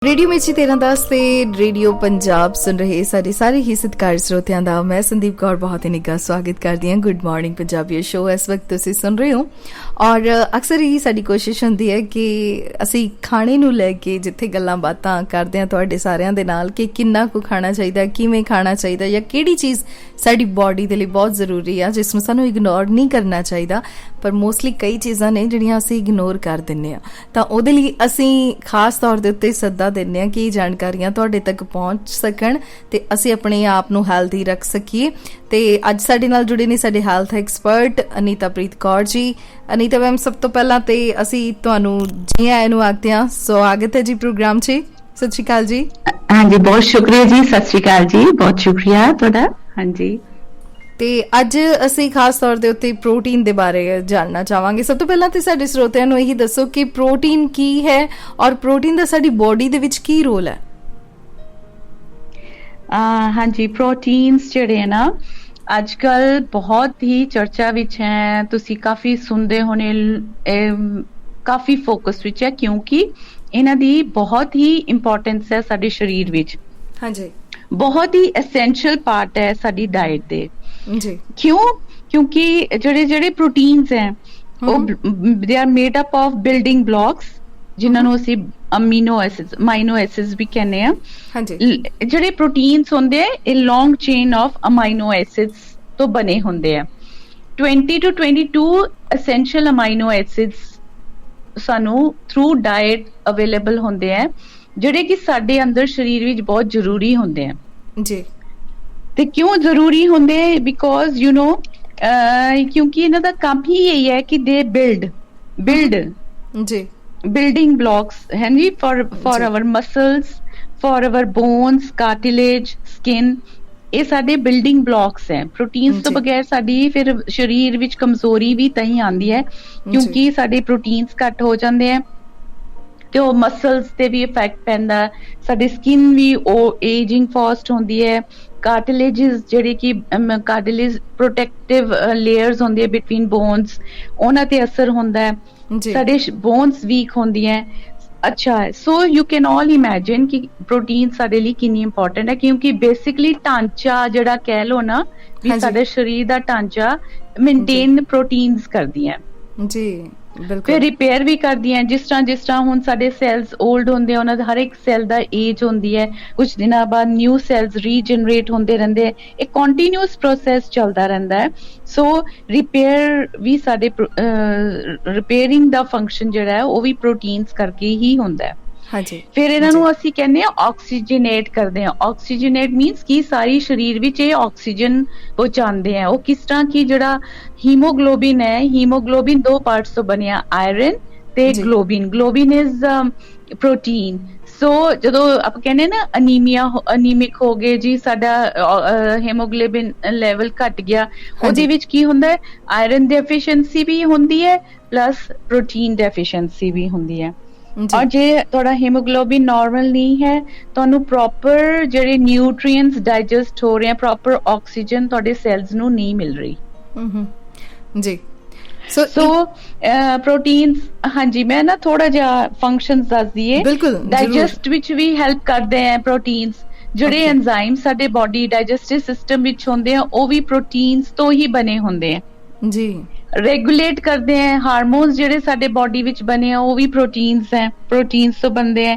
Radio मिर्ची 1310 ਤੇ radio Punjab ਸੁਣ ਰਹੇ ਸਾਡੇ ਸਾਰੇ ਹੀ ਸਤਿਕਾਰੀ ਸਰੋਤਿਆਂ ਦਾ ਮੈਂ ਸੰਦੀਪ ਕੌਰ ਬਹੁਤ ਹੀ ਨਿੱਘਾ ਸਵਾਗਤ ਕਰਦੀ ਹਾਂ। ਗੁੱਡ ਮਾਰਨਿੰਗ ਪੰਜਾਬੀ ਸ਼ੋ ਇਸ ਵਕਤ ਤੁਸੀਂ ਸੁਣ ਰਹੇ ਹੋ ਔਰ ਅਕਸਰ ਹੀ ਸਾਡੀ ਕੋਸ਼ਿਸ਼ ਹੁੰਦੀ ਹੈ ਕਿ ਅਸੀਂ ਖਾਣੇ ਨੂੰ ਲੈ ਕੇ ਜਿੱਥੇ ਗੱਲਾਂ ਬਾਤਾਂ ਕਰਦੇ ਹਾਂ ਤੁਹਾਡੇ ਸਾਰਿਆਂ ਦੇ ਨਾਲ ਕਿ ਕਿੰਨਾ ਕੁ ਖਾਣਾ ਚਾਹੀਦਾ, ਕਿਵੇਂ ਖਾਣਾ ਚਾਹੀਦਾ ਜਾਂ ਕਿਹੜੀ ਚੀਜ਼ ਸਾਡੀ ਬਾਡੀ ਦੇ ਲਈ ਬਹੁਤ ਜ਼ਰੂਰੀ ਆ ਜਿਸ ਨੂੰ ਸਾਨੂੰ ਇਗਨੋਰ ਨਹੀਂ ਕਰਨਾ ਚਾਹੀਦਾ। ਪਰ ਮੋਸਟਲੀ ਕਈ ਚੀਜ਼ਾਂ ਨੇ ਜਿਹੜੀਆਂ ਅਸੀਂ ਇਗਨੋਰ ਕਰ ਦਿੰਦੇ ਹਾਂ, ਤਾਂ ਉਹਦੇ ਲਈ ਅਸੀਂ ਖਾਸ ਤੌਰ ਦੇ ਉੱਤੇ ਸੱਦਾ ਦਿੰਦੇ ਹਾਂ ਕਿ ਇਹ ਜਾਣਕਾਰੀਆਂ ਤੁਹਾਡੇ ਤੱਕ ਪਹੁੰਚ ਸਕਣ ਤੇ ਅਸੀਂ ਆਪਣੇ ਆਪ ਨੂੰ ਹੈਲਦੀ ਰੱਖ ਸਕੀਏ। ਤੇ ਅੱਜ ਸਾਡੇ ਨਾਲ ਜੁੜੇ ਨੇ ਸਾਡੇ ਹੈਲਥ ਐਕਸਪਰਟ ਅਨੀਤਾ ਪ੍ਰੀਤ ਕੌਰ ਜੀ। ਅਨੀਤਾ ਮੈਮ, ਸਭ ਤੋਂ ਪਹਿਲਾਂ ਤੇ ਅਸੀਂ ਤੁਹਾਨੂੰ ਜੀ ਆਇਆਂ ਨੂੰ ਆਖਦੇ ਹਾਂ, ਸਵਾਗਤ ਹੈ ਜੀ ਪ੍ਰੋਗਰਾਮ 'ਚ। ਸਤਿ ਸ਼੍ਰੀ ਅਕਾਲ ਜੀ। ਹਾਂਜੀ, ਬਹੁਤ ਸ਼ੁਕਰੀਆ ਜੀ। ਸਤਿ ਸ਼੍ਰੀ ਅਕਾਲ ਜੀ, ਬਹੁਤ ਸ਼ੁਕਰੀਆ ਤੁਹਾਡਾ। ਹਾਂਜੀ, ਤੇ ਅੱਜ ਅਸੀਂ ਖਾਸ ਤੌਰ ਦੇ ਉੱਤੇ ਪ੍ਰੋਟੀਨ ਦੇ ਬਾਰੇ ਜਾਣਨਾ ਚਾਹਾਂਗੇ। ਸਭ ਤੋਂ ਪਹਿਲਾਂ ਤੇ ਸਾਡੇ ਸਰੋਤਿਆਂ ਨੂੰ ਇਹੀ ਦੱਸੋ ਕਿ ਪ੍ਰੋਟੀਨ ਕੀ ਹੈ ਔਰ ਪ੍ਰੋਟੀਨ ਦਾ ਸਾਡੀ ਬੋਡੀ ਦੇ ਵਿੱਚ ਕੀ ਰੋਲ ਹੈ? ਹਾਂਜੀ, ਪ੍ਰੋਟੀਨਸ ਜਿਹੜੇ ਨਾ ਅੱਜ ਕੱਲ ਬਹੁਤ ਹੀ ਚਰਚਾ ਵਿੱਚ ਹੈ। ਤੁਸੀਂ ਕਾਫੀ ਸੁਣਦੇ ਹੋਣੇ, ਕਾਫੀ ਫੋਕਸ ਵਿੱਚ ਹੈ ਕਿਉਂਕਿ ਇਹਨਾਂ ਦੀ ਬਹੁਤ ਹੀ ਇੰਪੋਰਟੈਂਸ ਹੈ ਸਾਡੇ ਸਰੀਰ ਵਿੱਚ। ਹਾਂਜੀ, ਬਹੁਤ ਹੀ ਐਸੈਂਸ਼ੀਅਲ ਪਾਰਟ ਹੈ ਸਾਡੀ ਡਾਈਟ ਦੇ। ਜੀ, ਕਿਉਂਕਿ ਜਿਹੜੇ ਪ੍ਰੋਟੀਨਸ ਹੈ ਉਹ they are made up of building blocks, ਜਿਨ੍ਹਾਂ ਨੂੰ ਅਸੀਂ ਅਮੀਨੋ ਐਸਿਡਸ ਵੀ ਕਹਿੰਦੇ ਆ। ਹਾਂਜੀ, ਜਿਹੜੇ ਪ੍ਰੋਟੀਨਸ ਹੁੰਦੇ ਆ ਇਹ ਲੌਂਗ ਚੇਨ ਆਫ ਅਮਾਈਨੋ ਐਸਿਡਸ ਤੋਂ ਬਣੇ ਹੁੰਦੇ ਆ। 20 to 22 ਐਸੈਂਸ਼ੀਅਲ ਅਮਾਈਨੋ ਐਸਿਡਸ ਸਾਨੂੰ ਥਰੂ ਡਾਈਟ ਅਵੇਲੇਬਲ ਹੁੰਦੇ ਆ, ਜਿਹੜੇ ਕਿ ਸਾਡੇ ਅੰਦਰ ਸਰੀਰ ਵਿੱਚ ਬਹੁਤ ਜ਼ਰੂਰੀ ਹੁੰਦੇ ਆ। ਜੀ, ਤੇ ਕਿਉਂ ਜ਼ਰੂਰੀ ਹੁੰਦੇ? ਬਿਕੋਜ਼ ਯੂ ਨੋ ਕਿਉਂਕਿ ਇਹਨਾਂ ਦਾ ਕੰਮ ਹੀ ਇਹੀ ਹੈ ਕਿ ਦੇ ਬਿਲਡ ਜੀ, ਬਿਲਡਿੰਗ ਬਲੌਕਸ ਹੈ ਜੀ for our muscles, for our bones, cartilage, skin. ਇਹ ਸਾਡੇ ਬਿਲਡਿੰਗ ਬਲੌਕਸ ਹੈ। ਪ੍ਰੋਟੀਨਸ ਤੋਂ ਬਗੈਰ ਸਾਡੀ ਫਿਰ ਸਰੀਰ ਵਿੱਚ ਕਮਜ਼ੋਰੀ ਵੀ ਤਾਂ ਹੀ ਆਉਂਦੀ ਹੈ ਕਿਉਂਕਿ ਸਾਡੇ ਪ੍ਰੋਟੀਨਸ ਘੱਟ ਹੋ ਜਾਂਦੇ ਆ ਤੇ ਉਹ ਮਸਲਸ ਤੇ ਵੀ ਇਫੈਕਟ ਪੈਂਦਾ। ਸਾਡੀ ਸਕਿਨ ਵੀ ਉਹ ਏਜਿੰਗ ਫਾਸਟ ਹੁੰਦੀ ਹੈ। ਕਾਰਟਿਲੇਜਸ ਜਿਹੜੇ ਕਿ ਕਾਰਟਿਲੇਜ ਪ੍ਰੋਟੈਕਟਿਵ ਲੇਅਰਸ ਹੁੰਦੀ ਹੈ ਬਿਟਵੀਨ ਬੋਨਸ, ਉਹਨਾਂ ਤੇ ਅਸਰ ਹੁੰਦਾ ਹੈ। ਸਾਡੇ ਬੋਨਸ ਵੀਕ ਹੁੰਦੀਆਂ। ਅੱਛਾ, so you can all imagine ਕਿ ਪ੍ਰੋਟੀਨ ਸਾਡੇ ਲਈ ਕਿੰਨੀ ਇੰਪੋਰਟੈਂਟ ਹੈ ਕਿਉਂਕਿ ਬੇਸਿਕਲੀ ਢਾਂਚਾ ਜਿਹੜਾ ਕਹਿ ਲਓ ਨਾ ਵੀ ਸਾਡੇ ਸਰੀਰ ਦਾ ਢਾਂਚਾ ਮੇਨਟੇਨ ਪ੍ਰੋਟੀਨਸ ਕਰਦੀਆਂ ਜੀ, ਬਿਲਕੁਲ। ਫਿਰ ਰਿਪੇਅਰ ਵੀ ਕਰਦੀਆਂ। ਜਿਸ ਤਰ੍ਹਾਂ ਹੁਣ ਸਾਡੇ ਸੈਲਸ ਓਲਡ ਹੁੰਦੇ ਆ, ਉਹਨਾਂ ਦਾ ਹਰ ਇੱਕ ਸੈੱਲ ਦਾ ਏਜ ਹੁੰਦੀ ਹੈ। ਕੁਝ ਦਿਨਾਂ ਬਾਅਦ ਨਿਊ ਸੈਲਸ ਰੀਜਨਰੇਟ ਹੁੰਦੇ ਰਹਿੰਦੇ ਆ। ਇਹ ਕੰਟੀਨਿਊਸ ਪ੍ਰੋਸੈਸ ਚੱਲਦਾ ਰਹਿੰਦਾ ਹੈ। ਸੋ ਰਿਪੇਅਰ ਵੀ ਸਾਡੇ ਰਿਪੇਅਰਿੰਗ ਦਾ ਫੰਕਸ਼ਨ ਜਿਹੜਾ ਹੈ ਉਹ ਵੀ ਪ੍ਰੋਟੀਨਸ ਕਰਕੇ ਹੀ ਹੁੰਦਾ ਹੈ। ਹਾਂਜੀ, ਫਿਰ ਇਹਨਾਂ ਨੂੰ ਅਸੀਂ ਕਹਿੰਦੇ ਆ ਆਕਸੀਜਨੇਟ ਕਰਦੇ ਆ। ਆਕਸੀਜਨੇਟ ਮੀਨਸ ਕਿ ਸਾਰੀ ਸਰੀਰ ਵਿੱਚ ਇਹ ਆਕਸੀਜਨ ਪਹੁੰਚਾਉਂਦੇ ਆ। ਉਹ ਕਿਸ ਤਰ੍ਹਾਂ ਕਿ ਜਿਹੜਾ ਹੀਮੋਗਲੋਬਿਨ ਹੈ, ਹੀਮੋਗਲੋਬਿਨ ਦੋ ਪਾਰਟਸ ਤੋਂ ਬਣਿਆ, ਆਇਰਨ ਤੇ ਗਲੋਬਿਨ। ਗਲੋਬਿਨ ਇਜ਼ ਪ੍ਰੋਟੀਨ। ਸੋ ਜਦੋਂ ਆਪਾਂ ਕਹਿੰਦੇ ਨਾ ਅਨੀਮਿਕ ਹੋ ਗਏ ਜੀ, ਸਾਡਾ ਹੀਮੋਗਲੋਬਿਨ ਲੈਵਲ ਘਟ ਗਿਆ, ਉਹਦੇ ਵਿੱਚ ਕੀ ਹੁੰਦਾ ਹੈ? ਆਇਰਨ ਡੈਫੀਸ਼ੀਐਂਸੀ ਵੀ ਹੁੰਦੀ ਹੈ ਪਲੱਸ ਪ੍ਰੋਟੀਨ ਡੈਫੀਸ਼ੀਐਂਸੀ ਵੀ ਹੁੰਦੀ ਹੈ। ਔਰ ਜੇ ਤੁਹਾਡਾ ਹੀਮੋਗਲੋਬਿਨ ਨਾਰਮਲ ਨਹੀਂ ਹੈ, ਤੁਹਾਨੂੰ ਪ੍ਰੋਪਰ ਜਿਹੜੇ ਨਿਊਟ੍ਰੀਐਂਟਸ ਡਾਈਜੈਸਟ ਹੋ ਰਹੇ ਆ, ਪ੍ਰੋਪਰ ਆਕਸੀਜਨ ਤੁਹਾਡੇ ਸੈਲਸ ਨੂੰ ਨਹੀਂ ਮਿਲ ਰਹੀ। ਜੀ, ਸੋ ਪ੍ਰੋਟੀਨਸ, ਹਾਂਜੀ ਮੈਂ ਨਾ ਥੋੜਾ ਜਿਹਾ ਫੰਕਸ਼ਨਸ ਦੱਸ ਦਈਏ। ਡਾਈਜੈਸਟ ਵਿੱਚ ਵੀ ਹੈਲਪ ਕਰਦੇ ਆ ਪ੍ਰੋਟੀਨਸ। ਜਿਹੜੇ ਐਂਜ਼ਾਈਮ ਸਾਡੇ ਬਾਡੀ ਡਾਈਜੈਸਟਿਵ ਸਿਸਟਮ ਵਿੱਚ ਹੁੰਦੇ ਆ ਉਹ ਵੀ ਪ੍ਰੋਟੀਨਸ ਤੋਂ ਹੀ ਬਣੇ ਹੁੰਦੇ ਆ ਜੀ। ਰੈਗੂਲੇਟ ਕਰਦੇ ਆ ਹਾਰਮੋਨਸ ਜਿਹੜੇ ਸਾਡੇ ਬਾਡੀ ਵਿੱਚ ਬਣੇ ਆ, ਉਹ ਵੀ ਪ੍ਰੋਟੀਨਸ ਹੈ, ਪ੍ਰੋਟੀਨਸ ਤੋਂ ਬਣਦੇ ਆ।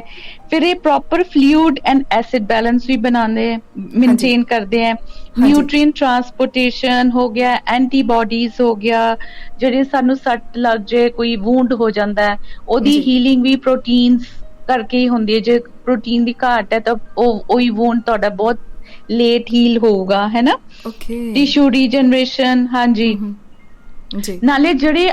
ਫਿਰ ਇਹ proper fluid and acid balance ਵੀ ਬਣਾਉਂਦੇ ਆ, ਮੇਨਟੇਨ ਕਰਦੇ ਆ। ਨਿਊਟ੍ਰੀਐਂਟ ਟਰਾਂਸਪੋਰਟੇਸ਼ਨ ਹੋ ਗਿਆ, ਐਂਟੀਬਾਡੀਜ਼ ਹੋ ਗਿਆ। ਜਿਹੜੇ ਸਾਨੂੰ ਸੱਟ ਲੱਗ ਜਾਏ, ਕੋਈ ਵੂੰਡ ਹੋ ਜਾਂਦਾ ਹੈ, ਉਹਦੀ ਹੀਲਿੰਗ ਵੀ ਪ੍ਰੋਟੀਨਸ ਕਰਕੇ ਹੀ ਹੁੰਦੀ ਹੈ। ਜੇ ਪ੍ਰੋਟੀਨ ਦੀ ਘਾਟ ਹੈ ਤਾਂ ਉਹੀ ਵੂੰਡ ਤੁਹਾਡਾ ਬਹੁਤ ਲੇਟ ਹੀਲ ਹੋਊਗਾ, ਹੈ ਨਾ। ਟਿਸ਼ੂ ਰੀਜਨਰੇਸ਼ਨ, ਹਾਂਜੀ। ਨਾਲੇ ਜਿਹੜੇ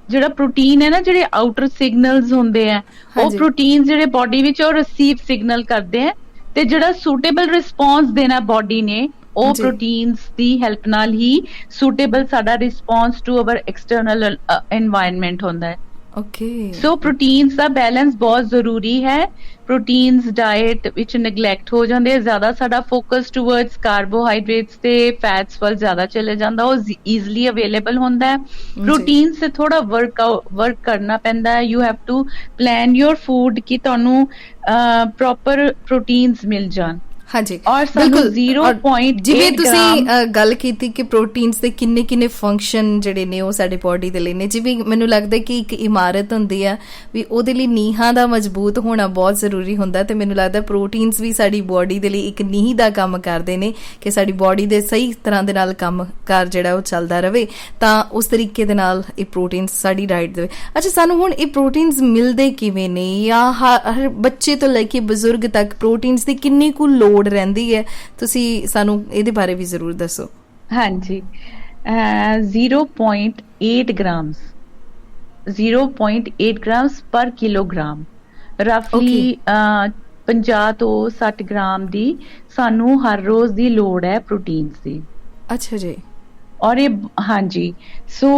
ਜਿਹੜਾ ਪ੍ਰੋਟੀਨ ਹੈ ਨਾ, ਜਿਹੜੇ ਆਊਟਰ ਸਿਗਨਲਸ ਹੁੰਦੇ ਆ, ਉਹ ਪ੍ਰੋਟੀਨ ਜਿਹੜੇ ਬਾਡੀ ਵਿੱਚ ਉਹ ਰਿਸੀਵ ਸਿਗਨਲ ਕਰਦੇ ਆ ਤੇ ਜਿਹੜਾ ਸੂਟੇਬਲ ਰਿਸਪੌਂਸ ਦੇਣਾ ਬਾਡੀ ਨੇ, ਉਹ ਪ੍ਰੋਟੀਨਸ ਦੀ ਹੈਲਪ ਨਾਲ ਹੀ ਸੂਟੇਬਲ ਸਾਡਾ response to our external environment ਹੁੰਦਾ ਹੈ। ਓਕੇ। ਸੋ ਪ੍ਰੋਟੀਨਸ ਦਾ ਬੈਲੈਂਸ ਬਹੁਤ ਜ਼ਰੂਰੀ ਹੈ। ਪ੍ਰੋਟੀਨਸ ਡਾਈਟ ਵਿੱਚ ਨੈਗਲੈਕਟ ਹੋ ਜਾਂਦੇ ਆ, ਜ਼ਿਆਦਾ ਸਾਡਾ ਫੋਕਸ ਟੂਵਰਡਸ ਕਾਰਬੋਹਾਈਡਰੇਟਸ ਤੇ ਫੈਟਸ ਵੱਲ ਜ਼ਿਆਦਾ ਚਲੇ ਜਾਂਦਾ, ਉਹ ਈਜ਼ਲੀ ਅਵੇਲੇਬਲ ਹੁੰਦਾ ਹੈ। ਪ੍ਰੋਟੀਨਸ ਤੇ ਥੋੜਾ ਵਰਕ ਕਰਨਾ ਪੈਂਦਾ ਹੈ। You have to plan your food ਕਿ ਤੁਹਾਨੂੰ ਪ੍ਰੋਪਰ ਪ੍ਰੋਟੀਨਸ ਮਿਲ ਜਾਣ। ਹਾਂਜੀ ਔਰ ਬਿਲਕੁਲ। 0.8 ਜਿਵੇਂ ਤੁਸੀਂ ਗ੍ਰਾਮ ਗੱਲ ਕੀਤੀ ਕਿ ਪ੍ਰੋਟੀਨਸ ਦੇ ਕਿੰਨੇ ਕਿੰਨੇ ਫੰਕਸ਼ਨ ਜਿਹੜੇ ਨੇ ਉਹ ਸਾਡੇ ਬੋਡੀ ਦੇ ਲਈ ਨੇ, ਜਿਵੇਂ ਮੈਨੂੰ ਲੱਗਦਾ ਕਿ ਇੱਕ ਇਮਾਰਤ ਹੁੰਦੀ ਆ ਵੀ ਉਹਦੇ ਲਈ ਨੀਹਾਂ ਦਾ ਮਜ਼ਬੂਤ ਹੋਣਾ ਬਹੁਤ ਜ਼ਰੂਰੀ ਹੁੰਦਾ, ਤੇ ਮੈਨੂੰ ਲੱਗਦਾ ਪ੍ਰੋਟੀਨਸ ਵੀ ਸਾਡੀ ਬੋਡੀ ਦੇ ਲਈ ਇੱਕ ਨੀਂਹ ਦਾ ਕੰਮ ਕਰਦੇ ਨੇ ਕਿ ਸਾਡੀ ਬੋਡੀ ਦੇ ਸਹੀ ਤਰ੍ਹਾਂ ਦੇ ਨਾਲ ਕੰਮ ਕਾਰ ਜਿਹੜਾ ਉਹ ਚੱਲਦਾ ਰਹੇ, ਤਾਂ ਉਸ ਤਰੀਕੇ ਦੇ ਨਾਲ ਇਹ ਪ੍ਰੋਟੀਨਸ ਸਾਡੀ ਡਾਈਟ ਦੇ। ਅੱਛਾ, ਸਾਨੂੰ ਹੁਣ ਇਹ ਪ੍ਰੋਟੀਨਸ ਮਿਲਦੇ ਕਿਵੇਂ ਨੇ, ਜਾਂ ਹਰ ਬੱਚੇ ਤੋਂ ਲੈ ਕੇ ਬਜ਼ੁਰਗ ਤੱਕ ਪ੍ਰੋਟੀਨਸ ਦੀ ਕਿੰਨੀ ਕੁ ਲੋੜ ਰਹਿੰਦੀ ਹੈ, ਤੁਸੀਂ ਸਾਨੂੰ ਇਹਦੇ ਬਾਰੇ ਵੀ ਜ਼ਰੂਰ ਦੱਸੋ। ਹਾਂਜੀ, 0.8 ਗ੍ਰਾਮਸ 0.8 ਗ੍ਰਾਮਸ ਪਰ ਕਿਲੋਗ੍ਰਾਮ, ਰਫਲੀ 50 ਤੋਂ 60 ਗ੍ਰਾਮ ਦੀ ਸਾਨੂੰ ਹਰ ਰੋਜ਼ ਦੀ ਲੋੜ ਹੈ ਪ੍ਰੋਟੀਨਸ ਦੀ। ਅੱਛਾ ਜੀ। ਔਰ ਇਹ ਹਾਂਜੀ, ਸੋ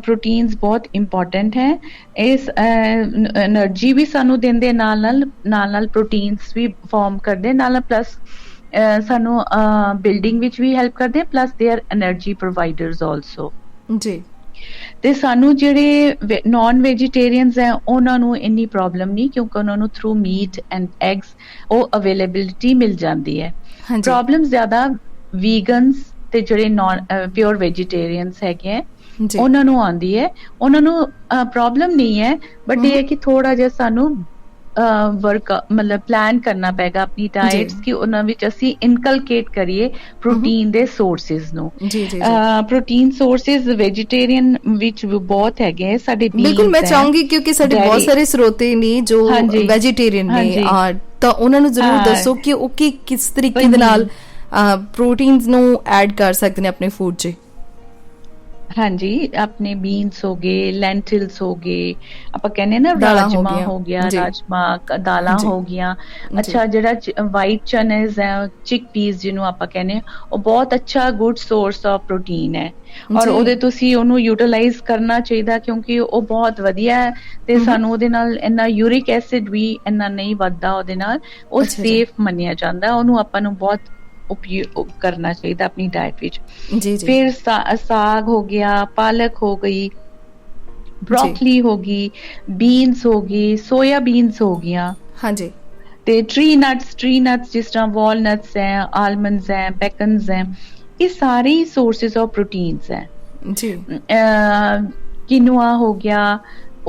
ਪ੍ਰੋਟੀਨਸ ਬਹੁਤ ਇੰਪੋਰਟੈਂਟ ਹੈ। ਇਸ એનર્ਜੀ ਵੀ ਸਾਨੂੰ ਦਿੰਦੇ, ਨਾਲ ਪ੍ਰੋਟੀਨਸ ਵੀ ਫਾਰਮ ਕਰਦੇ, ਨਾਲ ਪਲੱਸ ਸਾਨੂੰ ਬਿਲਡਿੰਗ ਵਿੱਚ ਵੀ ਹੈਲਪ ਕਰਦੇ, plus they are energy providers also ਜੀ। ਤੇ ਸਾਨੂੰ ਜਿਹੜੇ ਨਾਨ ਵੈਜੀਟੇਰੀਅਨਸ ਹੈ ਉਹਨਾਂ ਨੂੰ ਇੰਨੀ ਪ੍ਰੋਬਲਮ ਨਹੀਂ, ਕਿਉਂਕਿ ਉਹਨਾਂ ਨੂੰ ਥਰੂ ਮੀਟ ਐਂਡ ਐਗਸ ਉਹ ਅਵੇਲੇਬਿਲਿਟੀ ਮਿਲ ਜਾਂਦੀ ਹੈ। ਪ੍ਰੋਬਲਮ ਜ਼ਿਆਦਾ ਵੀਗਨਸ ਤੇ ਜਿਹੜੇ ਨਾਨ ਪਿਓਰ ਵੈਜੀਟੇਰੀਅਨਸ ਹੈਗੇ ਹੈ ਉਹਨਾਂ ਨੂੰ ਆਉਂਦੀ ਹੈ। ਉਹਨਾਂ ਨੂੰ ਪ੍ਰੋਬਲਮ ਨਹੀਂ ਹੈ, ਬਟ ਇਹ ਹੈ ਕਿ ਥੋੜਾ ਜਿਹਾ ਸਾਨੂੰ ਵਰਕ ਮਤਲਬ ਪਲਾਨ ਕਰਨਾ ਪਏਗਾ ਆਪਣੀ ਡਾਇਟਸ ਕਿ ਉਹਨਾਂ ਵਿੱਚ ਅਸੀਂ ਇਨਕਲਕੇਟ ਕਰੀਏ ਪ੍ਰੋਟੀਨ ਦੇ ਸੋਰਸਿਸ ਨੂੰ। ਪ੍ਰੋਟੀਨ ਸੋਰਸਿਸ ਵੈਜੀਟੇਰੀਅਨ ਵਿੱਚ ਵੀ ਬਹੁਤ ਹੈਗੇ ਸਾਡੇ। ਬਿਲਕੁਲ, ਮੈਂ ਚਾਹੂੰਗੀ ਕਿਉਂਕਿ ਸਾਡੇ ਬਹੁਤ ਸਾਰੇ ਸਰੋਤੇ ਨੇ ਜੋ ਵੈਜੀਟੇਰੀਅਨ ਨੇ, ਤਾਂ ਉਹਨਾਂ ਨੂੰ ਜ਼ਰੂਰ ਦੱਸੋ ਕਿ ਉਹ ਕਿਸ ਤਰੀਕੇ ਦੇ ਨਾਲ ਪ੍ਰੋਟੀਨਸ ਨੂੰ ਐਡ ਕਰ ਸਕਦੇ ਨੇ ਆਪਣੇ ਫੂਡ 'ਚ। ਹਾਂਜੀ, ਆਪਣੇ ਬੀਨਸ ਹੋ ਗਏ, ਲੈਂਟਿਲਸ ਹੋ ਗਏ, ਆਪਾਂ ਕਹਿੰਦੇ ਨਾ ਰਾਜਮਾ ਹੋ ਗਿਆ, ਰਾਜਮਾ ਦਾਲਾਂ ਹੋ ਗਈਆਂ। ਅੱਛਾ, ਜਿਹੜਾ ਵਾਈਟ ਚਨੇਸ ਹੈ, ਚਿਕ ਪੀਸ ਜਿਹਨੂੰ ਆਪਾਂ ਕਹਿੰਦੇ, ਉਹ ਬਹੁਤ ਅੱਛਾ ਗੁੱਡ ਸੋਰਸ ਆਫ ਪ੍ਰੋਟੀਨ ਹੈ, ਔਰ ਉਹਦੇ ਤੁਸੀਂ ਉਹਨੂੰ ਯੂਟੀਲਾਈਜ਼ ਕਰਨਾ ਚਾਹੀਦਾ ਕਿਉਂਕਿ ਉਹ ਬਹੁਤ ਵਧੀਆ ਹੈ ਤੇ ਸਾਨੂੰ ਉਹਦੇ ਨਾਲ ਇੰਨਾ ਯੂਰਿਕ ਐਸਿਡ ਵੀ ਇੰਨਾ ਨਹੀਂ ਵੱਧਦਾ ਉਹਦੇ ਨਾਲ, ਉਹ ਸੇਫ ਮੰਨਿਆ ਜਾਂਦਾ, ਉਹਨੂੰ ਆਪਾਂ ਨੂੰ ਬਹੁਤ उपयोग करना चाहिए अपनी डाइट विच। फिर साग हो गया, पालक हो गई, ब्रोकली हो गई, बीन्स हो गई, सोया बीन्स हो गया। हाँ जी। ते ट्री नट्स जिस तरह वॉलनट्स हैं, आलमंड्स हैं, पेकन्स हैं, ये सारे सोर्सेज ऑफ प्रोटीन्स हैं जी। किनुआ हो गया,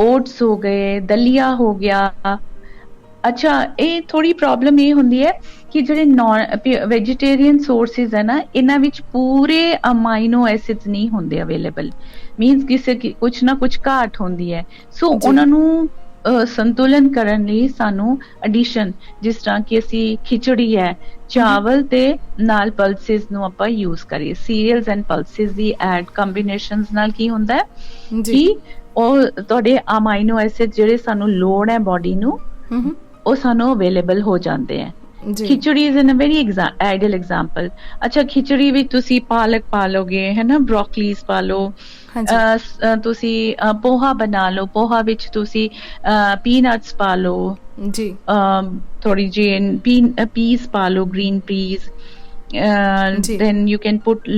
ओट्स हो गए, दलिया हो गया। अच्छा, ਇਹ ਥੋੜੀ ਪ੍ਰੋਬਲਮ ਇਹ ਹੁੰਦੀ ਹੈ ਕਿ ਜਿਹੜੇ ਨਾਨ ਵੈਜੀਟੇਰੀਅਨ ਸੋਰਸਿਸ ਹੈ ਨਾ, ਇਹਨਾਂ ਵਿੱਚ ਪੂਰੇ ਅਮਾਈਨੋ ਐਸਿਡਸ ਨਹੀਂ ਹੁੰਦੇ ਅਵੇਲੇਬਲ, ਮੀਨਸ ਕਿਸੇ ਕੁਛ ਨਾ ਕੁਛ ਘਾਟ ਹੁੰਦੀ ਹੈ। ਸੋ ਉਹਨਾਂ ਨੂੰ ਸੰਤੁਲਨ ਕਰਨ ਲਈ ਸਾਨੂੰ ਐਡੀਸ਼ਨ, ਜਿਸ ਤਰ੍ਹਾਂ ਕਿ ਅਸੀਂ ਖਿਚੜੀ ਹੈ, ਚਾਵਲ ਤੇ ਨਾਲ ਪਲਸਿਸ ਨੂੰ ਆਪਾਂ ਯੂਜ਼ ਕਰੀਏ, serials and pulses the add combinations ਨਾਲ ਕੀ ਹੁੰਦਾ ਹੈ ਕਿ ਉਹ ਤੁਹਾਡੇ ਅਮਾਈਨੋ ਐਸਿਡ ਜਿਹੜੇ ਸਾਨੂੰ ਲੋੜ ਹੈ ਬੋਡੀ ਨੂੰ, ਉਹ ਸਾਨੂੰ ਅਵੇਲੇਬਲ ਹੋ ਜਾਂਦੇ ਹੈ। Khichdi is a very ideal example. ਅੱਛਾ, ਖਿਚੜੀ ਵਿੱਚ ਤੁਸੀਂ ਪਾਲਕ ਪਾ ਲੋਗੇ, ਹੈ ਨਾ, ਬਰੋਕਲੀਸ ਪਾ ਲਓ, ਤੁਸੀਂ ਪੋਹਾ ਬਣਾ ਲਓ, ਪੋਹਾ ਵਿੱਚ ਤੁਸੀਂ ਪੀਨਟਸ ਪਾ ਲਓ ਜੀ, ਥੋੜੀ ਜਿਹੀ ਪੀਸ ਪਾ ਲਓ, green piece, then you can put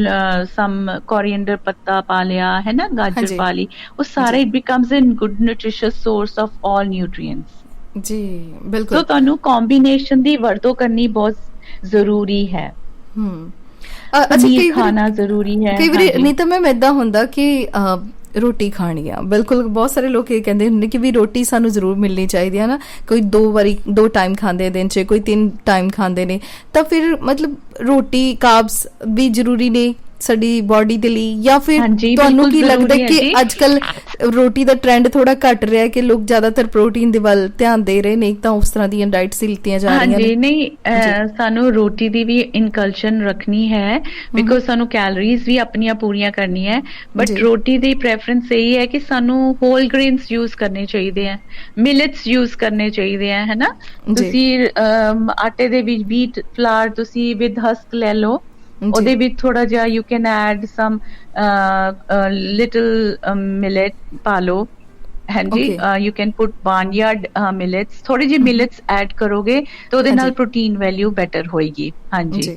some coriander patta ਪਾ ਲਿਆ, ਹੈ ਨਾ, ਗਾਜਰ ਪਾ ਲਈ, ਉਹ ਸਾਰੇ it becomes a good nutritious source of all nutrients ਜੀ। ਬਿਲਕੁਲ, ਸੋ ਤੁਹਾਨੂੰ ਕੰਬੀਨੇਸ਼ਨ ਦੀ ਵਰਤੋਂ ਕਰਨੀ ਬਹੁਤ ਜ਼ਰੂਰੀ ਹੈ। ਅੱਛਾ, ਕਈ ਖਾਣਾ ਜ਼ਰੂਰੀ ਹੈ। ਕਈ ਵਾਰੀ ਨਹੀਂ ਤਾਂ ਮੈਮ ਏਦਾਂ ਹੁੰਦਾ ਕਿ ਰੋਟੀ ਖਾਣੀ ਆ, ਬਿਲਕੁਲ ਬਹੁਤ ਸਾਰੇ ਲੋਕ ਇਹ ਕਹਿੰਦੇ ਹੁੰਦੇ ਕਿ ਵੀ ਰੋਟੀ ਸਾਨੂੰ ਜ਼ਰੂਰ ਮਿਲਣੀ ਚਾਹੀਦੀ ਹੈ ਨਾ, ਕੋਈ 2 ਟਾਈਮ ਖਾਂਦੇ ਦਿਨ 'ਚ, ਕੋਈ 3 ਟਾਈਮ ਖਾਂਦੇ ਨੇ, ਤਾਂ ਫਿਰ ਮਤਲਬ ਰੋਟੀ ਕਾਰਬਸ ਵੀ ਜ਼ਰੂਰੀ ਨੇ ਸਾਡੀ ਬੋਡੀ ਦੇ ਲਈ, ਜਾਂ ਫਿਰ ਤੁਹਾਨੂੰ ਕੀ ਲੱਗਦਾ ਕਿ ਅੱਜ ਕੱਲ ਰੋਟੀ ਦਾ ਟ੍ਰੈਂਡ ਥੋੜਾ ਘਟ ਰਿਹਾ ਕਿ ਲੋਕ ਜ਼ਿਆਦਾਤਰ ਪ੍ਰੋਟੀਨ ਦੇ ਵੱਲ ਧਿਆਨ ਦੇ ਰਹੇ ਨੇ, ਤਾਂ ਉਸ ਤਰ੍ਹਾਂ ਦੀਆਂ ਡਾਈਟਸ ਲਿੱਤੀਆਂ ਜਾ ਰਹੀਆਂ ਨੇ? ਨਹੀਂ, ਸਾਨੂੰ ਰੋਟੀ ਦੀ ਵੀ ਇਨਕਲਸ਼ਨ ਰੱਖਣੀ ਹੈ, ਬਿਕੋਜ਼ ਸਾਨੂੰ ਕੈਲੋਰੀਜ਼ ਵੀ ਆਪਣੀਆਂ ਪੂਰੀਆਂ ਕਰਨੀ ਹੈ, ਬਟ ਰੋਟੀ ਦੀ ਪ੍ਰੈਫਰੈਂਸ ਇਹ ਹੈ ਕਿ ਸਾਨੂੰ ਹੋਲ ਗ੍ਰੇਨਸ ਯੂਜ਼ ਕਰਨੇ ਚਾਹੀਦੇ ਹੈ, ਮਿਲਟਸ ਯੂਜ਼ ਕਰਨੇ ਚਾਹੀਦੇ ਹੈ, ਹੈ ਨਾ। ਤੁਸੀਂ ਆਟੇ ਦੇ ਵਿੱਚ ਵੀਟ ਫਲਾਰ ਤੁਸੀਂ ਵਿਦ ਹਸਕ ਲੈ ਲਓ, ਉਹਦੇ ਵਿੱਚ ਥੋੜਾ ਜਿਹਾ you can add some little millet ਪਾ ਲਓ, ਹਾਂਜੀ Okay. You can put barnyard millets, ਥੋੜੇ ਜਿਹੇ ਮਿਲਟਸ ਐਡ ਕਰੋਗੇ ਤੇ ਉਹਦੇ ਨਾਲ ਹਾਂਜੀ ਪ੍ਰੋਟੀਨ ਵੈਲਿਊ ਬੈਟਰ ਹੋਏਗੀ। ਹਾਂਜੀ, ਜੀ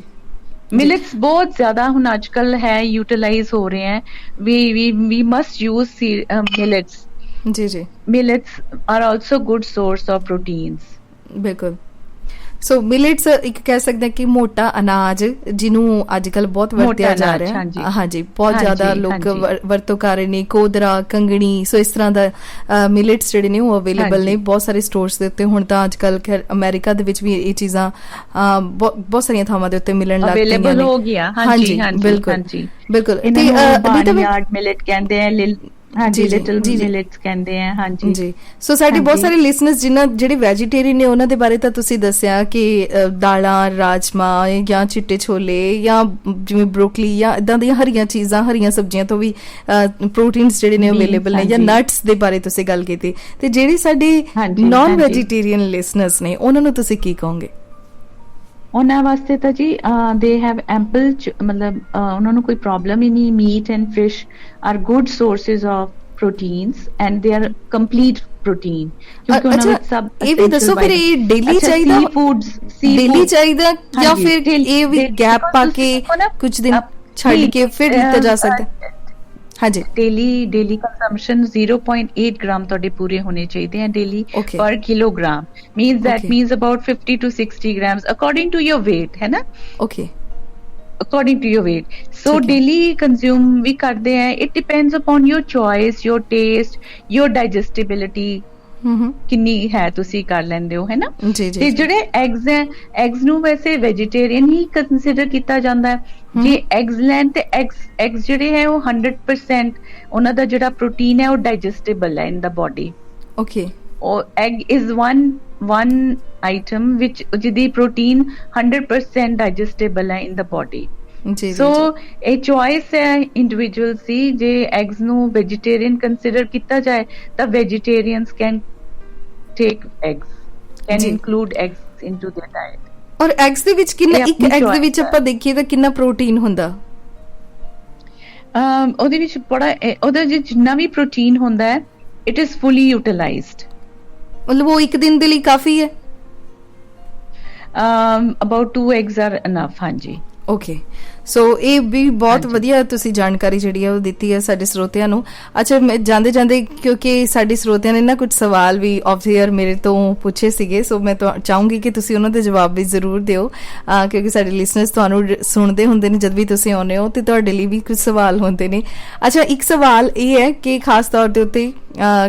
ਜੀ ਮਿਲਟਸ ਬਹੁਤ ਜ਼ਿਆਦਾ ਹੁਣ ਅੱਜ ਕੱਲ ਹੈ ਯੂਟਿਲਾਈਜ਼ ਹੋ ਰਹੇ ਹੈ। ਵੀ ਮਸਟ ਯੂਜ਼ ਮਿਲਟਸ। ਜੀ ਜੀ millets are also good source of proteins. ਬਿਲਕੁਲ। ਸੋ ਮਿਲਟਸ ਇੱਕ ਕਹਿ ਸਕਦੇ ਹਾਂ ਕਿ ਮੋਟਾ ਅਨਾਜ ਜਿਹਨੂੰ ਅੱਜ ਕੱਲ ਬਹੁਤ ਵਰਤਿਆ ਮੋਟਾ ਜਾ ਅਨਾਜ, ਰਿਹਾ ਹਾਂਜੀ ਹੈ। ਹਾਂਜੀ, ਬਹੁਤ ਜ਼ਿਆਦਾ ਹਾਂਜੀ ਲੋਕ ਹਾਂਜੀ ਵਰਤੋਂ ਕਰ ਰਹੇ ਨੇ, ਕੋਦਰਾ, ਕੰਗਣੀ, ਸੋ ਇਸ ਤਰ੍ਹਾਂ ਦਾ ਮਿਲਟਸ ਜਿਹੜੇ ਨੇ ਉਹ ਅਵੇਲੇਬਲ ਨੇ ਹਾਂਜੀ ਬਹੁਤ ਸਾਰੇ ਸਟੋਰਸ ਦੇ ਉੱਤੇ। ਹੁਣ ਤਾਂ ਅੱਜ ਕੱਲ ਖੈਰ ਅਮਰੀਕਾ ਦੇ ਵਿੱਚ ਵੀ ਇਹ ਚੀਜ਼ਾਂ ਬਹੁਤ ਸਾਰੀਆਂ ਥਾਵਾਂ ਦੇ ਉੱਤੇ ਮਿਲਣ ਲੱਗ ਪਈਆਂ ਅਵੇਲੇਬਲ ਨੇ। ਹੋ ਗਿਆ। ਹਾਂਜੀ ਹਾਂਜੀ ਹਾਂਜੀ ਬਿਲਕੁਲ ਹਾਂਜੀ, ਬਿਲਕੁਲ। ਇਹਨਾਂ ਤੇ ਨੂੰ ਅਨੀਤਾ ਮੈਮ, ਬਾਰਨਯਾਰਡ ਮਿਲਟ ਕਹਿੰਦੇ ਆ। ਹਾਂਜੀ, ਜੀ ਜੀ ਲਿਟਲ ਜੀ ਜੀ ਮਿਲਟਸ ਕਹਿੰਦੇ ਆ। ਹਾਂਜੀ ਜੀ। ਸੋ ਸਾਡੇ ਬਹੁਤ ਹਾਂਜੀ ਸਾਰੇ ਲਿਸਨਰਸ ਜਿਹੜੇ ਵੈਜੀਟੇਰੀਅਨ ਨੇ ਉਹਨਾਂ ਦੇ ਬਾਰੇ ਤਾਂ ਤੁਸੀਂ ਦੱਸਿਆ ਕਿ ਦਾਲਾਂ, ਰਾਜਮਾ ਜਾਂ ਚਿੱਟੇ ਛੋਲੇ ਜਾਂ ਜਿਵੇਂ ਬਰੋਕਲੀ ਜਾਂ ਇਦਾਂ ਦੀਆਂ ਹਰੀਆਂ ਚੀਜ਼ਾਂ, ਹਰੀਆਂ ਸਬਜ਼ੀਆਂ ਤੋਂ ਵੀ ਪ੍ਰੋਟੀਨਸ ਜਿਹੜੇ ਨੇ ਬੀਨਸ, ਅਵੇਲੇਬਲ ਨੇ, ਜਾਂ ਹਾਂਜੀ ਨਟਸ ਦੇ ਬਾਰੇ ਤੁਸੀਂ ਗੱਲ ਕੀਤੀ। ਤੇ ਜਿਹੜੇ ਸਾਡੇ ਹਾਂਜੀ ਨਾਨ ਹਾਂਜੀ। ਵੈਜੀਟੇਰੀਅਨ ਲਿਸਨਰਸ ਨੇ ਉਹਨਾਂ ਨੂੰ ਤੁਸੀਂ ਕੀ ਕਹੋਗੇ? ਉਹਨਾਂ ਵਾਸਤੇ ਤਾਂ ਜੀ ਦੇ ਹੈਵ ਐਂਪਲ, ਮਤਲਬ ਉਹਨਾਂ ਨੂੰ ਕੋਈ ਪ੍ਰੋਬਲਮ ਹੀ ਨਹੀਂ। Meat and fish are good sources of proteins and they are complete protein, ਕਿਉਂਕਿ ਉਹਨਾਂ ਅੱਛਾ, ਵਿੱਚ ਸਭ ਇਹ ਵੀ ਦੱਸੋ ਫਿਰ ਇਹ ਡੇਲੀ ਅੱਛਾ ਚਾਹੀਦਾ, ਸੀ ਫੂਡਸ, ਡੇਲੀ ਚਾਹੀਦਾ ਜਾਂ ਹਾਂਜੀ ਫਿਰ ਇਹ ਵੀ ਗੈਪ ਪਾ ਕੇ ਕੁਝ ਦਿਨ ਛੱਡ ਕੇ ਫਿਰ ਲਿੱਤਾ ਜਾ ਸਕਦਾ? ਹਾਂਜੀ ਡੇਲੀ ਕੰਜ਼ੰਪਸ਼ਨ 0.8 ਗ੍ਰਾਮ ਤੁਹਾਡੇ ਪੂਰੇ ਹੋਣੇ ਚਾਹੀਦੇ ਆ ਡੇਲੀ ਓਕੇ ਪਰ kilogram. Okay means about 50 to 60 grams according to your weight, ਹੈ ਨਾ, okay according to your weight. So ਠੀਕ ਹੈ। daily consume ਵੀ ਕਰਦੇ ਆ। it depends upon your choice, your taste, your digestibility, ਹੂੰ ਕਿੰਨੀ ਹੈ ਤੁਸੀਂ ਕਰ ਲੈਂਦੇ ਹੋ, ਹੈ ਨਾ। ਜੀ ਜੀ ਤੇ ਜੀ ਜਿਹੜੇ ਐਗਜ਼ ਹੈ, ਐਗਜ਼ ਨੂੰ ਵੈਸੇ ਵੈਜੀਟੇਰੀਅਨ ਹੀ ਕੰਸੀਡਰ ਕੀਤਾ ਜਾਂਦਾ ਹੈ। ਜੇ ਐਗਜ਼ ਲੈਣ ਤੇ ਐਗਜ਼ ਜਿਹੜੇ ਹੈ ਉਹ 100% ਉਹਨਾਂ ਦਾ ਜਿਹੜਾ ਪ੍ਰੋਟੀਨ ਹੈ ਉਹ ਡਾਈਜੈਸਟੇਬਲ ਹੈ in the body. Okay or egg is one item which ਜਿਹਦੀ protein 100% digestible ਹੈ in the body. ਜੀ So ਜੀ ਜੀ ਇਹ choice ਹੈ individual ਸੀ। ਜੇ eggs ਨੂੰ vegetarian consider ਕੀਤਾ ਜਾਏ ਤਾਂ vegetarians can take eggs, can ਜੀ। include eggs into their diet. ਔਰ ਐਗਸ ਦੇ ਵਿੱਚ ਕਿੰਨਾ, ਇਹ ਇੱਕ ਆਪਣੀ ਐਗ ਦੇ choice ਵਿੱਚ ਹੈ। ਆਪਾਂ ਦੇਖੀਏ ਤਾਂ ਕਿੰਨਾ ਪ੍ਰੋਟੀਨ ਹੁੰਦਾ? ਉਹਦੇ ਵਿੱਚ ਉਹਦਾ ਜਿੰਨਾ ਵੀ ਪ੍ਰੋਟੀਨ ਹੁੰਦਾ ਹੈ it is fully utilized. ਮਤਲਬ ਉਹ ਇੱਕ ਦਿਨ ਦੇ ਲਈ ਕਾਫੀ ਹੈ? About 2 eggs are enough. ਹਾਂਜੀ ਓਕੇ। ਸੋ ਇਹ ਵੀ ਬਹੁਤ ਹਾਂਜੀ ਵਧੀਆ ਤੁਸੀਂ ਜਾਣਕਾਰੀ ਜਿਹੜੀ ਹੈ ਉਹ ਦਿੱਤੀ ਹੈ ਸਾਡੇ ਸਰੋਤਿਆਂ ਨੂੰ। ਅੱਛਾ, ਮੈਂ ਜਾਂਦੇ ਜਾਂਦੇ ਕਿਉਂਕਿ ਸਾਡੇ ਸਰੋਤਿਆਂ ਨੇ ਨਾ ਕੁਝ ਸਵਾਲ ਵੀ ਆਫ ਦੀ ਏਅਰ ਮੇਰੇ ਤੋਂ ਪੁੱਛੇ ਸੀਗੇ, ਸੋ ਮੈਂ ਚਾਹੂੰਗੀ ਕਿ ਤੁਸੀਂ ਉਹਨਾਂ ਦੇ ਜਵਾਬ ਵੀ ਜ਼ਰੂਰ ਦਿਓ, ਕਿਉਂਕਿ ਸਾਡੇ ਲਿਸਨਰਸ ਤੁਹਾਨੂੰ ਸੁਣਦੇ ਹੁੰਦੇ ਨੇ ਜਦ ਵੀ ਤੁਸੀਂ ਆਉਂਦੇ ਹੋ ਤੇ ਤੁਹਾਡੇ ਲਈ ਵੀ ਕੁਝ ਸਵਾਲ ਹੁੰਦੇ ਨੇ। ਅੱਛਾ, ਇੱਕ ਸਵਾਲ ਇਹ ਹੈ ਕਿ ਖਾਸ ਤੌਰ ਦੇ ਉੱਤੇ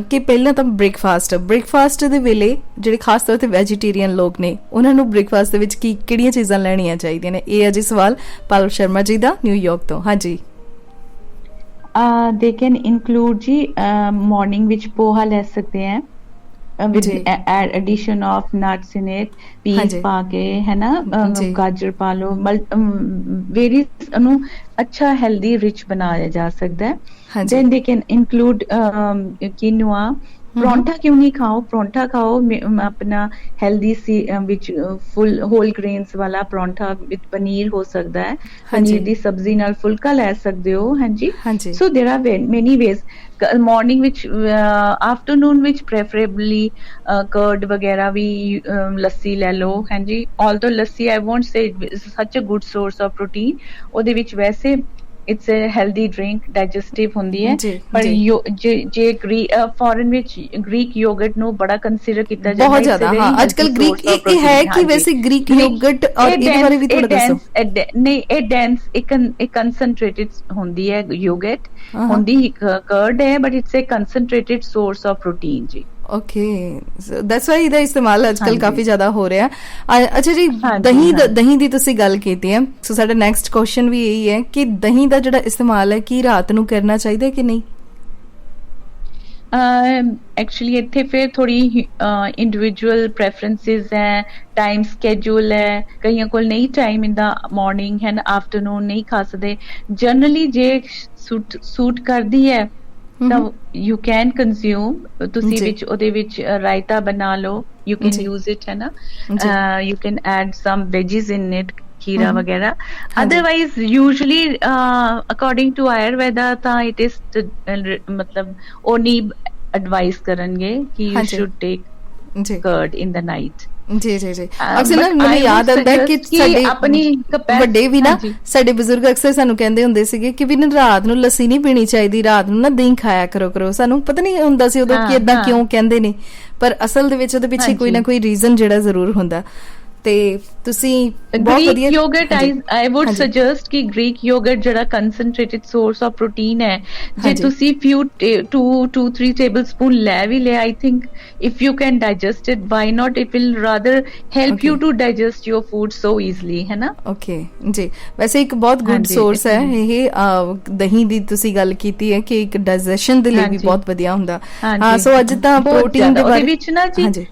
ਕਿ ਪਹਿਲਾਂ ਤਾਂ ਬ੍ਰੇਕਫਾਸਟ ਦੇ ਵੇਲੇ ਜਿਹੜੇ ਖਾਸ ਤੌਰ ਤੇ ਵੈਜੀਟੇਰੀਅਨ ਲੋਕ ਨੇ ਉਹਨਾਂ ਨੂੰ ਬ੍ਰੇਕਫਾਸਟ ਦੇ ਵਿੱਚ ਕਿਹੜੀਆਂ ਚੀਜ਼ਾਂ ਲੈਣੀਆਂ ਚਾਹੀਦੀਆਂ ਨੇ? ਇਹ ਹੈ ਜੀ ਸਵਾਲ ਪਾਲਵ ਸ਼ਰਮਾ ਜੀ ਦਾ ਨਿਊਯਾਰਕ ਤੋਂ। ਹਾਂਜੀ। they can include ਜੀ morning ਵਿੱਚ ਪੋਹਾ ਲੈ ਸਕਦੇ ਹੈ with ਜੀ addition of nuts in it, peas ਹਾਂਜੀ ਪਾ ਕੇ, ਹੈ ਨਾ, ਜੀ ਗਾਜਰ ਪਾ ਲਓ, ਵੇਰੀਅਸ ਨੂੰ ਅੱਛਾ ਹੈਲਦੀ ਰਿਚ ਬਣਾਇਆ ਜਾ ਸਕਦਾ ਹੈ। ਹਾਂਜੀ then they can include quinoa. Paratha ਕਿਉਂ ਨਹੀਂ ਖਾਓ, ਪਰੌਂਠਾ ਖਾਓ ਆਪਣਾ ਹੈਲਦੀ ਸੀ ਵਿੱਚ ਫੁੱਲ ਹੋਲ ਗ੍ਰੇਨਸ ਵਾਲਾ ਪਰੌਂਠਾ ਵਿੱਚ ਪਨੀਰ ਹੋ ਸਕਦਾ ਹੈ, ਹਾਂਜੀ ਪਨੀਰ ਦੀ ਸਬਜ਼ੀ ਨਾਲ ਫੁਲਕਾ ਲੈ ਸਕਦੇ ਹੋ। ਹਾਂਜੀ, ਹਾਂਜੀ ਸੋ ਦੇਰ ਆਰ ਮੈਨੀ ਵੇਜ਼। ਮਾਰਨਿੰਗ ਵਿੱਚ, ਆਫਟਰਨੂਨ ਵਿੱਚ ਪ੍ਰੈਫਰੇਬਲੀ ਕਰਡ ਵਗੈਰਾ ਵੀ, ਲੱਸੀ ਲੈ ਲਓ। ਹਾਂਜੀ, although lassi I won't say such a good source of protein. ਉਹਦੇ ਵਿੱਚ ਵੈਸੇ it's a healthy drink, digestive ਹੁੰਦੀ ਹੈ। ਜੀ ਪਰ ਜੀ ਜੇ ਫੋਰਨ ਵਿੱਚ ਗ੍ਰੀਕ ਯੋਗਰਟ ਨੂੰ ਬੜਾ ਕੰਸੀਡਰ ਕੀਤਾ ਜਾਂਦਾ ਬਹੁਤ ਹੈ। ਜ਼ਿਆਦਾ। ਹਾਂ, ਅੱਜ ਕੱਲ ਗ੍ਰੀਕ ਇਹ ਹੈ ਕਿ ਵੈਸੇ ਗ੍ਰੀਕ ਯੋਗਰਟ, ਔਰ ਇਹਦੇ ਬਾਰੇ ਵੀ ਥੋੜਾ ਦੱਸੋ। ਨਹੀਂ, ਇਹ ਡੈਂਸ ਇੱਕ ਕੰਸਨਟ੍ਰੇਟਡ ਹੁੰਦੀ ਹੈ ਯੋਗਰਟ, ਹੁੰਦੀ ਕਰਡ ਹੈ, but it's a concentrated source of protein ਜੀ। ਓਕੇ, ਦੈਟਸ ਵਾਈ ਇਹਦਾ ਇਸਤੇਮਾਲ ਅੱਜ ਕੱਲ ਹਾਂਜੀ ਕਾਫੀ ਜ਼ਿਆਦਾ ਹੋ ਰਿਹਾ। ਅੱਛਾ ਜੀ, ਹਾਂਜੀ ਦਹੀਂ ਦੀ ਤੁਸੀਂ ਗੱਲ ਕੀਤੀ ਹੈ, ਸੋ ਸਾਡਾ ਨੈਕਸਟ ਕੁਐਸਚਨ ਵੀ ਇਹੀ ਹੈ ਕਿ ਦਹੀਂ ਦਾ ਜਿਹੜਾ ਇਸਤੇਮਾਲ ਹੈ ਕੀ ਰਾਤ ਨੂੰ ਕਰਨਾ ਚਾਹੀਦਾ ਕਿ ਨਹੀਂ? ਐਕਚੁਅਲੀ ਇੱਥੇ ਫਿਰ ਥੋੜੀ ਇੰਡੀਵਿਜੂਅਲ ਪ੍ਰੈਫਰੈਂਸਿਸ ਹੈ, ਟਾਈਮ ਸਕੇਜੂਲ ਹੈ। ਕਈਆਂ ਕੋਲ ਨਹੀਂ ਟਾਈਮ ਇਨ ਦਾ ਮਾਰਨਿੰਗ ਹੈ ਨਾ, ਆਫਟਰਨੂਨ ਨਹੀਂ ਖਾ ਸਕਦੇ। ਜਨਰਲੀ ਜੇ ਸੂਟ ਕਰਦੀ ਹੈ ਤਾਂ ਯੂ ਕੈਨ ਕੰਜ਼ਿਊਮ। ਤੁਸੀਂ ਵਿੱਚ ਉਹਦੇ ਵਿੱਚ ਰਾਇਤਾ ਬਣਾ ਲਓ, ਯੂ ਕੈਨ ਯੂਜ਼ ਇਟ, ਹੈ ਨਾ। You can add some veggies in it, ਖੀਰਾ ਵਗੈਰਾ। Otherwise usually according to Ayurveda ਤਾਂ ਇਟ ਇਜ਼ ਮਤਲਬ ਉਹ ਨਹੀਂ ਐਡਵਾਈਸ ਕਰਨਗੇ ਕਿ ਯੂ ਹਾਂਜੀ। ਸ਼ੁਡ ਟੇਕ ਜੀ ਕਰਡ ਇਨ ਦ ਨਾਈਟ। ਜੀ ਜੀ ਜੀ ਅਕਸਰ ਨਾ ਮੈਨੂੰ ਯਾਦ ਆਉਂਦਾ ਹੈ ਕਿ ਸਾਡੇ ਆਪਣੀ ਵੱਡੇ ਵੀ ਨਾ, ਸਾਡੇ ਬਜ਼ੁਰਗ ਅਕਸਰ ਸਾਨੂੰ ਕਹਿੰਦੇ ਹੁੰਦੇ ਸੀਗੇ ਕਿ ਵੀ ਨਾ ਰਾਤ ਨੂੰ ਲੱਸੀ ਨਹੀਂ ਪੀਣੀ ਚਾਹੀਦੀ, ਰਾਤ ਨੂੰ ਨਾ ਦਹੀਂ ਖਾਇਆ ਕਰੋ। ਸਾਨੂੰ ਪਤਾ ਨਹੀਂ ਹੁੰਦਾ ਸੀ ਉਦੋਂ ਕਿ ਏਦਾਂ ਕਿਉਂ ਕਹਿੰਦੇ ਨੇ, ਪਰ ਅਸਲ ਦੇ ਵਿੱਚ ਉਹਦੇ ਪਿੱਛੇ ਕੋਈ ਨਾ ਕੋਈ ਰੀਜ਼ਨ ਜਿਹੜਾ ਜ਼ਰੂਰ ਹੁੰਦਾ। ਤੇ ਤੁਸੀਂ ਬਹੁਤ ਵਧੀਆ ਯੋਗਰਟ ਆਈ ਵੁੱਡ ਸੁਜੈਸਟ ਕਿ ਗ੍ਰੀਕ ਯੋਗਰਟ ਜਿਹੜਾ ਕਨਸੈਂਟਰੇਟਡ ਸੋਰਸ ਆਫ ਪ੍ਰੋਟੀਨ ਹੈ, ਜੇ ਤੁਸੀਂ few 2-3 tablespoon ਲੈ ਵੀ ਲਿਆ, I think if you can digest it, why not? It will rather help you to digest your food so easily, है ना? Okay ਜੀ, ਵੈਸੇ ਇੱਕ ਬਹੁਤ ਗੁੱਡ ਸੋਰਸ ਹੈ ਇਹ ਦਹੀਂ ਦੀ ਤੁਸੀਂ ਗੱਲ ਕੀਤੀ ਹੈ ਕਿ ਇੱਕ ਡਾਈਜੈਸ਼ਨ ਦੇ ਲਈ ਵੀ ਬਹੁਤ ਵਧੀਆ ਹੁੰਦਾ। ਹਾਂ, ਸੋ ਅੱਜ ਤਾਂ ਪ੍ਰੋਟੀਨ ਦੇ ਬਾਰੇ ਵਿੱਚ ਨਾ ਜੀ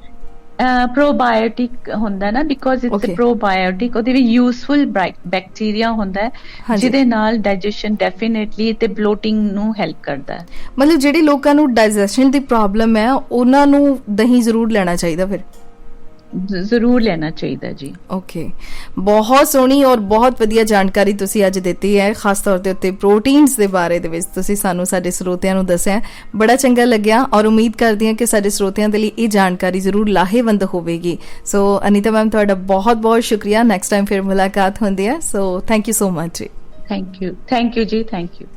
ਪ੍ਰੋਬਾਇਓਟਿਕ ਹੁੰਦਾ ਨਾ, ਬਿਕੋਜ਼ ਇਟਸ ਅ ਪ੍ਰੋਬਾਇਓਟਿਕ, ਉਹਦੇ ਵਿੱਚ ਯੂਜ਼ਫੁਲ ਬੈਕਟੀਰੀਆ ਹੁੰਦਾ ਹੈ ਜਿਹਦੇ ਨਾਲ ਡਾਈਜੈਸ਼ਨ ਡੈਫੀਨਿਟਲੀ ਤੇ ਬਲੋਟਿੰਗ ਨੂੰ ਹੈਲਪ ਕਰਦਾ ਹੈ। ਮਤਲਬ ਜਿਹੜੇ ਲੋਕਾਂ ਨੂੰ ਡਾਈਜੈਸ਼ਨ ਦੀ ਪ੍ਰੋਬਲਮ ਹੈ ਉਹਨਾਂ ਨੂੰ ਦਹੀਂ ਜ਼ਰੂਰ ਲੈਣਾ ਚਾਹੀਦਾ, ਫਿਰ ਜ਼ਰੂਰ ਲੈਣਾ ਚਾਹੀਦਾ ਜੀ। ਓਕੇ, ਬਹੁਤ ਸੋਹਣੀ ਔਰ ਬਹੁਤ ਵਧੀਆ ਜਾਣਕਾਰੀ ਤੁਸੀਂ ਅੱਜ ਦਿੱਤੀ ਹੈ, ਖਾਸ ਤੌਰ ਤੇ ਉੱਤੇ ਪ੍ਰੋਟੀਨਸ ਦੇ ਬਾਰੇ ਦੇ ਵਿੱਚ ਤੁਸੀਂ ਸਾਨੂੰ ਸਾਡੇ ਸਰੋਤਿਆਂ ਨੂੰ ਦੱਸਿਆ, ਬੜਾ ਚੰਗਾ ਲੱਗਿਆ ਔਰ ਉਮੀਦ ਕਰਦੀ ਹਾਂ ਕਿ ਸਾਡੇ ਸਰੋਤਿਆਂ ਦੇ ਲਈ ਇਹ ਜਾਣਕਾਰੀ ਜ਼ਰੂਰ ਲਾਹੇਵੰਦ ਹੋਵੇਗੀ। ਸੋ ਅਨੀਤਾ ਮੈਮ, ਤੁਹਾਡਾ ਬਹੁਤ ਬਹੁਤ ਸ਼ੁਕਰੀਆ। ਨੈਕਸਟ ਟਾਈਮ ਫਿਰ ਮੁਲਾਕਾਤ ਹੁੰਦੀ ਹੈ, so thank you so much ਜੀ। ਥੈਂਕ ਯੂ ਜੀ, ਥੈਂਕ ਯੂ।